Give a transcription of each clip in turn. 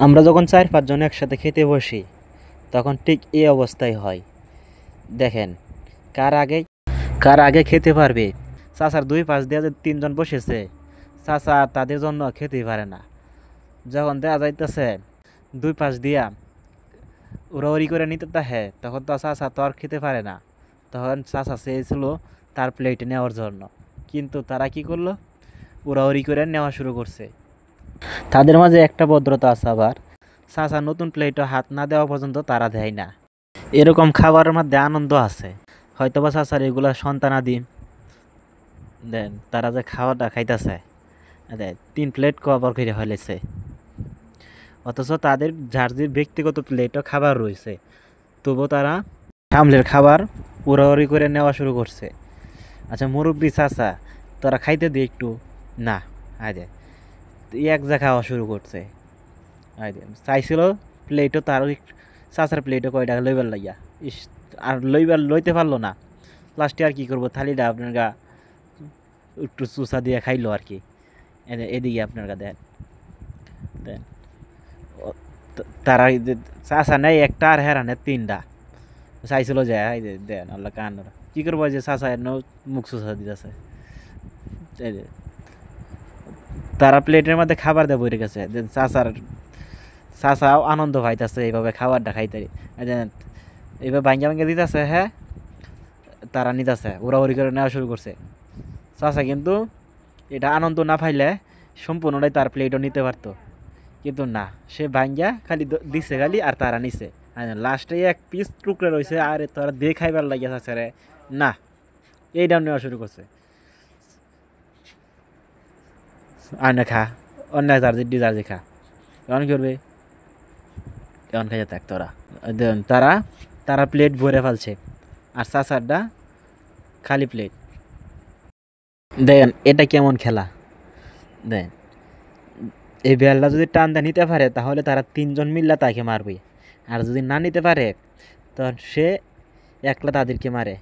আমরা যখন ৪-৫ জন একসাথে খেতে বসি তখন ঠিক এই অবস্থাই হয়। দেখেন কার আগে কার আগে খেতে পারবে। চাচার ২ পাশ দিয়ে যে ৩ জন বসেছে, চাচা তাদের জন্য খেতেই পারে না। যখন দেখা যাইতেছে ২ পাশ দিয়া উড়াউড়ি করে নিতে তাহে, তখন তো চাচা তো আর খেতে পারে না। তখন চাচা চেয়েছিল তার প্লেটে নেওয়ার জন্য, কিন্তু তারা কি করলো, উড়াউড়ি করে নেওয়া শুরু করছে। তাদের মাঝে একটা ভদ্রতা আছে আবার, চাচা নতুন প্লেটে হাত না দেওয়া পর্যন্ত তারা দেয় না। এরকম খাবারের মধ্যে আনন্দ আছে। হয়তোবা চাচার এগুলা সন্তানাদি দেন, তারা যে খাওয়াটা খাইতেছে, দেখ ৩ প্লেট কভার করে ফেলেছে, অথচ তাদের যার যে ব্যক্তিগত প্লেটও খাবার রয়েছে, তবুও তারা সামলের খাবার উড়াউড়ি করে নেওয়া শুরু করছে। আচ্ছা মুরব্বী চাচা, তোরা খাইতে দে একটু, না আরে এক যা খাওয়া শুরু করছে। আরে চাইছিল প্লেটও তার চাচার প্লেটও কয় টাকা লইবার লাগিয়া, ইস, আর লইতে পারলো না। লাস্টে আর কি করবো, থালিটা আপনার গা একটু চুষা দিয়ে খাইলো আর কি। এদিকে আপনার গা দেন দেন তারা চাচা নেই একটা আর হেরানের ৩টা চাইছিল যে দেন আল্লাহ কান কি করবো, যে চাচা মুখ চুষা দিতেছে। তারা প্লেটের মধ্যে খাবার দিয়ে বইরে গেছে, চাচাও আনন্দ পাইতেছে এইভাবে খাবারটা খাইতে। এইভাবে ভাঙ্গা ভাঙ্গা দিতেছে, হ্যাঁ তারা নিতেছে, উড়াউড়ি করে নেওয়া শুরু করছে। চাচা কিন্তু এটা আনন্দ না পাইলে সম্পূর্ণটাই তার প্লেটও নিতে পারতো, কিন্তু না, সে ভাঙ্গা খালি দিছে খালি, আর তারা নিছে। লাস্টে এক পিস টুকরে রয়েছে, আর তারা দিয়ে খাইবার লাগিয়া চাচা রে না, এইটাও নেওয়া শুরু করছে। আর না খা, অন্য যার যে খা, এমন করবে, এমন খাইতে থাক তোরা। তারা তারা প্লেট ভরে ফেলছে, আর চাচারটা খালি প্লেট। দেখেন এটা কেমন খেলা। দেখেন এই বেলটা যদি টান দিয়ে নিতে পারে, তাহলে তারা ৩ জন মিললে তাকে মারবে, আর যদি না নিতে পারে তখন সে একলা তাদেরকে মারে।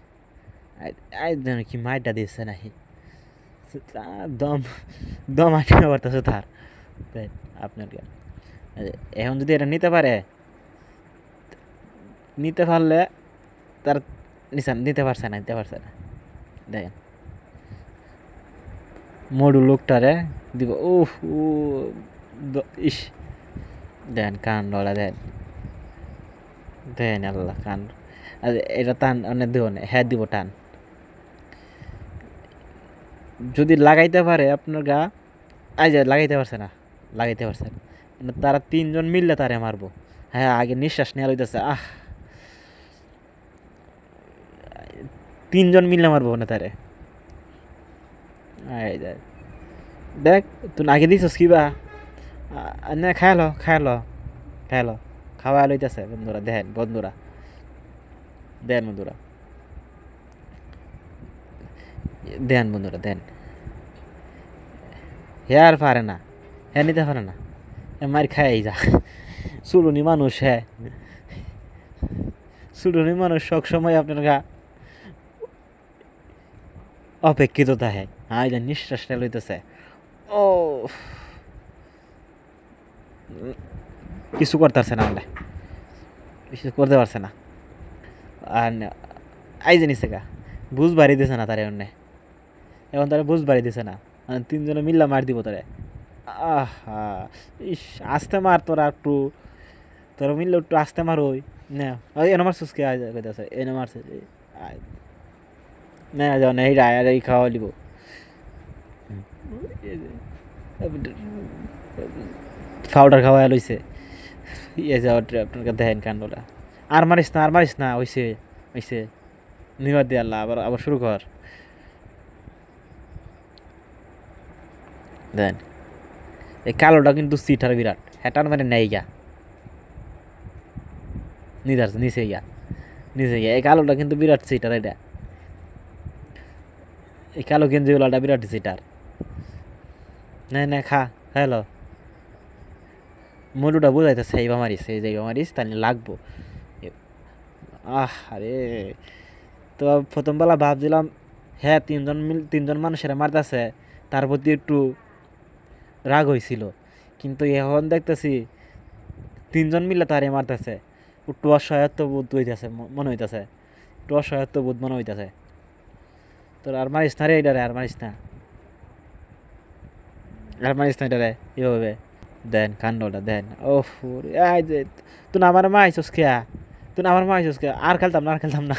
কি মাইটা দিচ্ছে নাকি, দম দম আটকে পারতেছে তার। তাই আপনার এখন যদি এটা নিতে পারে, নিতে পারলে তার নিতে পারছে না। দেখেন মডু লোকটারে দিব, উফ ও ইস, দেন কান ডলা দেন দেন আল্লাহ কান। আর এটা টান অনেক দিব না, হ্যাঁ দিব টান। যদি লাগাইতে পারে আপনার গা, আই যায় লাগাইতে পারছে না, কিন্তু তারা ৩ জন মিললে তারে মারবো। হ্যাঁ আগে নিঃশ্বাস নেওয়া লইতেছে, ৩ জন মিললে মারবো না তারে। দেখ তুই আগে দিছস কিবা, না খায়ালো খাওয়া লইতেছে। বন্ধুরা দেখেন, বন্ধুরা দেন, হে আর পারে না, হ্যাঁ নিতে পারে না, মার খাই যা। চুলুনি মানুষ, হ্যাঁ চুলুনি মানুষ সবসময় আপনার গা অপেক্ষিত থাকে। হ্যাঁ নিঃশ্বাসটা লইতেছে, ও কিছু করতেছে না, আমরা কিছু করতে পারছে না। আর আই জানিস গা বুঝ বাড়ি দিছে না তারে অন্য, এখন তারা বুঝ বাড়ি দিছে না, ৩ জনে মিল্লা মার দিব তারে। আহা, ইস, আস্তে মার তোরা একটু, তোরা মিললে একটু আস্তে মার। ওই না ওই এনে মারছিস কে, কইতাছে এনে মারছে, না যাও না, এই রায় এই খাওয়া লিব। পাউডার খাওয়া লইছে, ইয়ে যাওয়ার আপনার দেখেন কান্ডটা। আর মারিস না হইছে নিবার দিয়ে আল্লাহ, আবার আবার শুরু কর। দেন এই কালোটা কিন্তু সিটার বিরাট, হ্যাটার মানে নেই গা, নিচে গিয়া এই কালোটা কিন্তু বিরাট সিটার। এটা এই কালো গেঞ্জিওয়ালাটা বিরাট সিটার। না খা, হ্যালো মরুটা বোঝাইতেছে এই যাইবা মারিস তাহলে লাগবো। আরে তো প্রথমবেলা ভাবছিলাম, হ্যাঁ ৩ জন মানুষেরা মারতেছে, তার প্রতি একটু রাগ হয়েছিল, কিন্তু এখন দেখতেছি তিনজন মিলে তারে মারতেছে। একটু অসহায়ত্ব বোধ হইতেছে, মনে হইতেছে, একটু অসহায়ত্ব বোধ মনে হইতেছে। তোর আর মারিস না রে, এটারে আর মারিস না, আর মারিস না এটারে এভাবে। দেন কান্ডটা দেন, ওফ যে তুই না আমার মা আইসস খেয়া, তুই না আমার মা আইসস খেয়া, আর খেলতাম না, আর খেলতাম না।